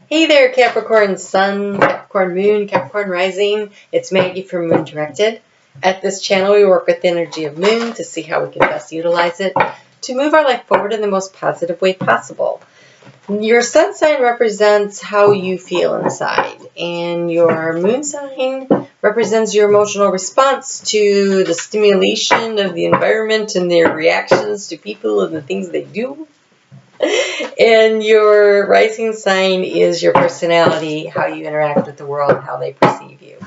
Hey there, Capricorn Sun, Capricorn Moon, Capricorn Rising. It's Maggie from Moon Directed. At this channel, we work with the energy of Moon to see how we can best utilize it to move our life forward in the most positive way possible. Your Sun sign represents how you feel inside, and your Moon sign represents your emotional response to the stimulation of the environment and their reactions to people and the things they do. And your rising sign is your personality, how you interact with the world, how they perceive you.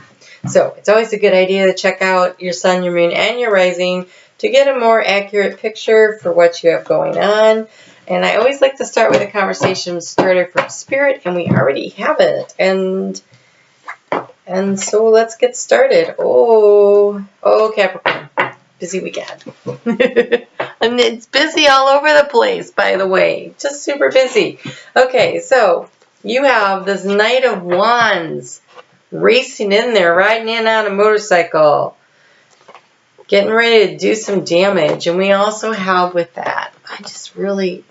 So it's always a good idea to check out your sun, your moon, and your rising to get a more accurate picture for what you have going on. And I always like to start with a conversation starter from spirit, and we already have it. And so let's get started. Oh, Capricorn, busy weekend. And it's busy all over the place, by the way. Just super busy. Okay, so you have this Knight of Wands racing in there, riding in on a motorcycle, getting ready to do some damage. And we also have with that,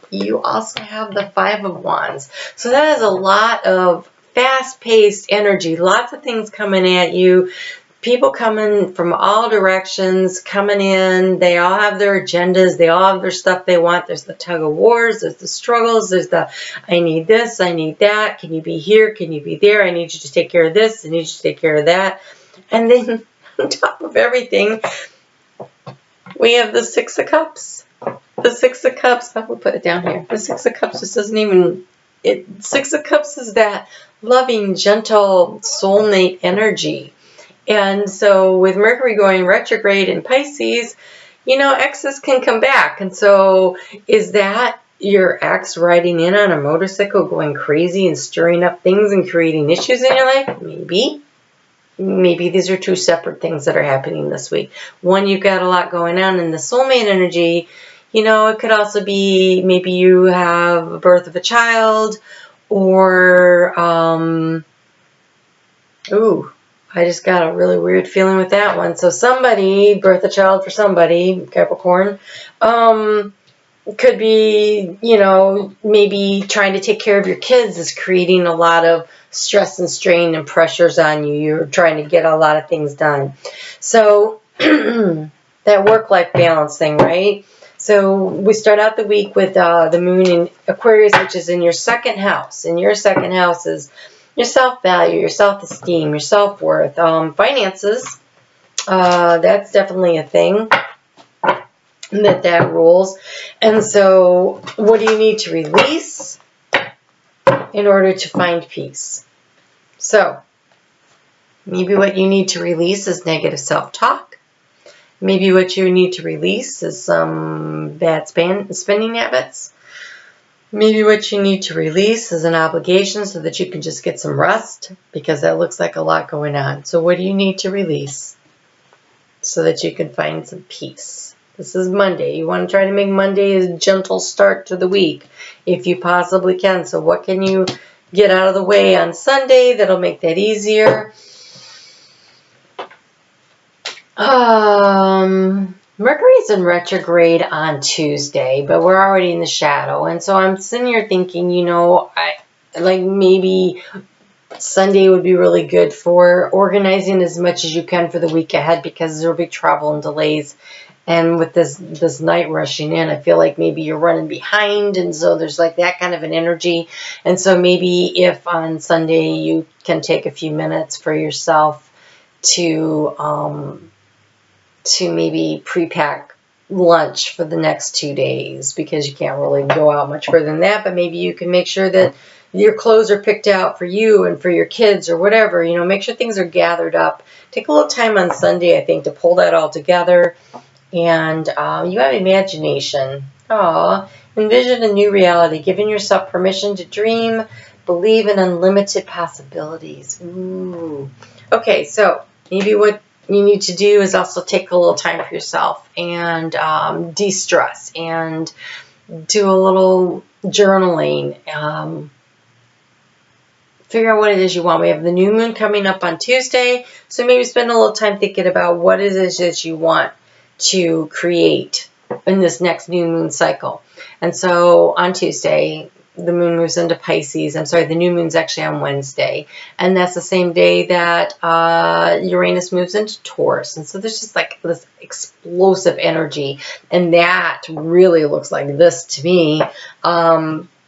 you also have the Five of Wands. So that is a lot of fast-paced energy, lots of things coming at you. People coming from all directions, coming in. They all have their agendas. They all have their stuff they want. There's the tug of wars. There's the struggles. There's the, I need this. I need that. Can you be here? Can you be there? I need you to take care of this. I need you to take care of that. And then on top of everything, we have the Six of Cups. The Six of Cups. I will put it down here. The Six of Cups just doesn't even, Six of Cups is that loving, gentle, soulmate energy. And so with Mercury going retrograde in Pisces, exes can come back. And so is that your ex riding in on a motorcycle going crazy and stirring up things and creating issues in your life? Maybe. Maybe these are two separate things that are happening this week. One, you've got a lot going on in the soulmate energy. It could also be maybe you have a birth of a child or, I just got a really weird feeling with that one. So somebody, birth a child for somebody, Capricorn, could be, maybe trying to take care of your kids is creating a lot of stress and strain and pressures on you. You're trying to get a lot of things done. So that work-life balance thing, right? So we start out the week with the moon in Aquarius, which is in your second house. And your second house is your self-value, your self-esteem, your self-worth, finances. That's definitely a thing that rules. And so what do you need to release in order to find peace? So maybe what you need to release is negative self-talk. Maybe what you need to release is some bad spending habits. Maybe what you need to release is an obligation so that you can just get some rest, because that looks like a lot going on. So what do you need to release so that you can find some peace? This is Monday. You want to try to make Monday a gentle start to the week if you possibly can. So what can you get out of the way on Sunday that'll make that easier? Mercury's in retrograde on Tuesday, but we're already in the shadow. And so I'm sitting here thinking, maybe Sunday would be really good for organizing as much as you can for the week ahead, because there'll be travel and delays. And with this night rushing in, I feel like maybe you're running behind. And so there's like that kind of an energy. And so maybe if on Sunday you can take a few minutes for yourself to maybe pre-pack lunch for the next 2 days, because you can't really go out much further than that. But maybe you can make sure that your clothes are picked out for you and for your kids or whatever. Make sure things are gathered up. Take a little time on Sunday, I think, to pull that all together. And you have imagination. Envision a new reality, giving yourself permission to dream, believe in unlimited possibilities. Ooh. Okay, so maybe what you need to do is also take a little time for yourself and de-stress and do a little journaling. Figure out what it is you want. We have the new moon coming up on Tuesday, so maybe spend a little time thinking about what it is that you want to create in this next new moon cycle. And so on Tuesday, the moon moves into Pisces. I'm sorry, the new moon's actually on Wednesday. And that's the same day that Uranus moves into Taurus. And so there's just like this explosive energy. And that really looks like this to me.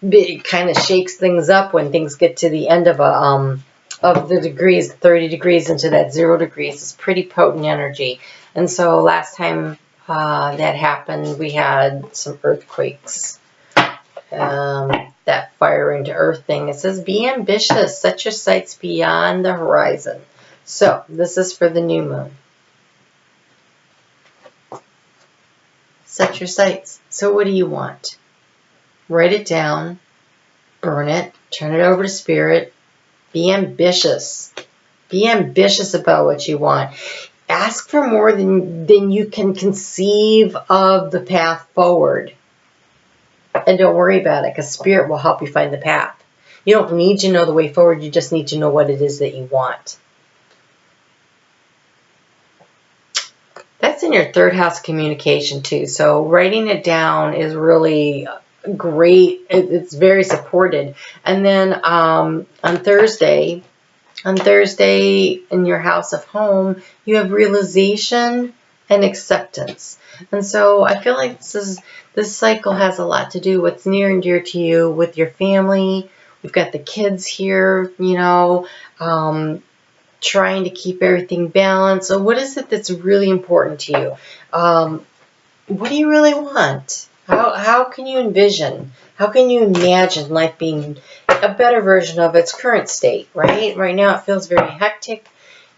It kind of shakes things up when things get to the end of the degrees, 30 degrees into that 0 degrees. It's pretty potent energy. And so last time that happened, we had some earthquakes. That fire into earth thing. It says, be ambitious, set your sights beyond the horizon. So this is for the new moon. Set your sights. So what do you want? Write it down, burn it, turn it over to spirit. Be ambitious. Be ambitious about what you want. Ask for more than you can conceive of the path forward. And don't worry about it, because spirit will help you find the path. You don't need to know the way forward. You just need to know what it is that you want. That's in your third house communication too. So writing it down is really great. It's very supported. And then on Thursday in your house of home, you have realization and acceptance. And so I feel like this cycle has a lot to do with what's near and dear to you with your family. We've got the kids here, you know, trying to keep everything balanced. So what is it that's really important to you? What do you really want? How can you envision? How can you imagine life being a better version of its current state, right? Right now it feels very hectic.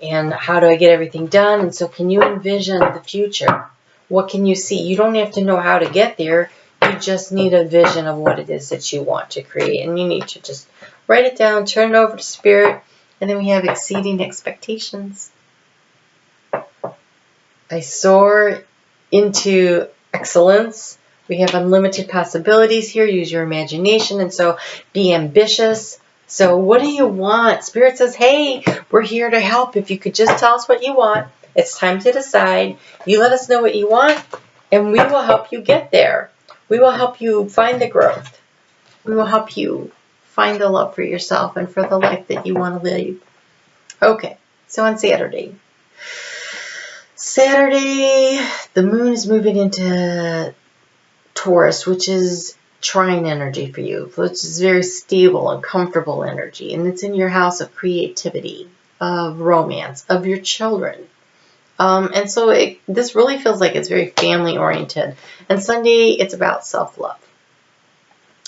And how do I get everything done? And so can you envision the future? What can you see? You don't have to know how to get there. You just need a vision of what it is that you want to create. And you need to just write it down, turn it over to spirit. And then we have exceeding expectations. I soar into excellence. We have unlimited possibilities here. Use your imagination. And so be ambitious. So what do you want? Spirit says, hey, we're here to help. If you could just tell us what you want. It's time to decide. You let us know what you want, and we will help you get there. We will help you find the growth. We will help you find the love for yourself and for the life that you want to live. Okay, so on Saturday, the moon is moving into Taurus, which is trine energy for you, which is very stable and comfortable energy. And it's in your house of creativity, of romance, of your children. And so this really feels like it's very family oriented. And Sunday, it's about self-love.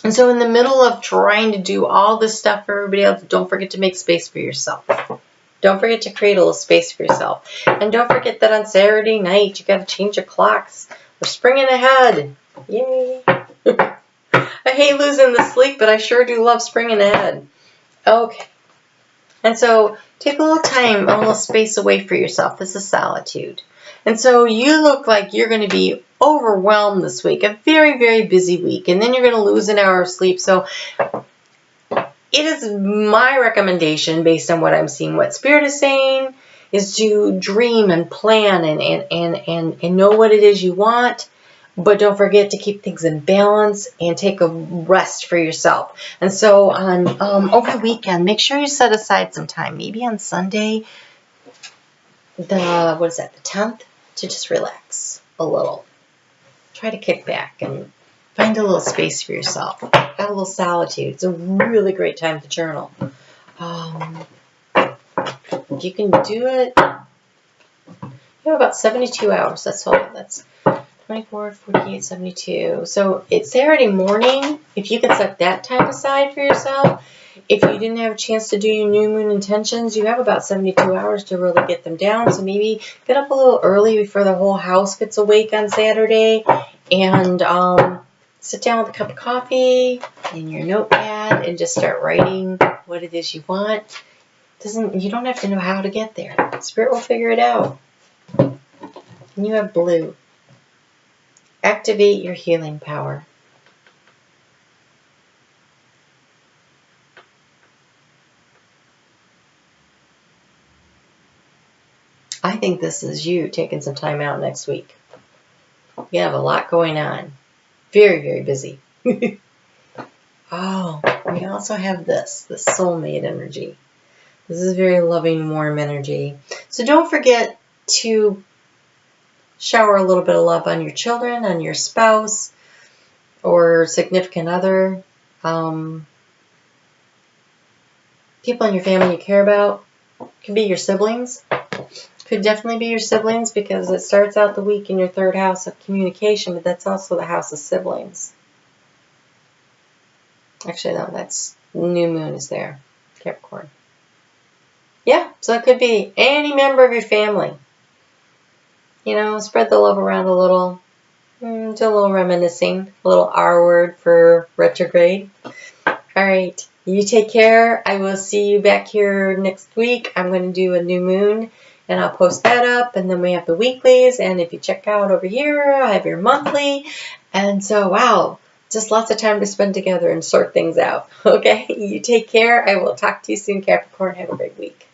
And so in the middle of trying to do all this stuff for everybody else, don't forget to make space for yourself. Don't forget to create a little space for yourself. And don't forget that on Saturday night, you got to change your clocks. We're springing ahead. Yay. I hate losing the sleep, but I sure do love springing ahead. Okay. And so take a little time, a little space away for yourself. This is solitude. And so you look like you're going to be overwhelmed this week, a very, very busy week. And then you're going to lose an hour of sleep. So it is my recommendation, based on what I'm seeing, what Spirit is saying, is to dream and plan and know what it is you want. But don't forget to keep things in balance and take a rest for yourself. And so on over the weekend, make sure you set aside some time, maybe on Sunday, the 10th, to just relax a little. Try to kick back and find a little space for yourself. Have a little solitude. It's a really great time to journal. If you can do it, you have about 72 hours. That's all. That's 24, 48, 72. So it's Saturday morning. If you can set that time aside for yourself, if you didn't have a chance to do your new moon intentions, you have about 72 hours to really get them down. So maybe get up a little early before the whole house gets awake on Saturday and sit down with a cup of coffee and your notepad and just start writing what it is you want. You don't have to know how to get there. Spirit will figure it out. And you have blue. Activate your healing power. I think this is you taking some time out next week. You have a lot going on. Very, very busy. Oh, we also have this soulmate energy. This is very loving, warm energy. So don't forget to shower a little bit of love on your children, on your spouse, or significant other. People in your family you care about. Could be your siblings. Could definitely be your siblings because it starts out the week in your third house of communication, but that's also the house of siblings. Actually, no, that's new moon is there, Capricorn. Yeah, so it could be any member of your family. You know, spread the love around a little. Do a little reminiscing. A little R word for retrograde. All right, you take care. I will see you back here next week. I'm going to do a new moon, and I'll post that up. And then we have the weeklies. And if you check out over here, I have your monthly. And so, wow, just lots of time to spend together and sort things out. Okay, you take care. I will talk to you soon, Capricorn. Have a great week.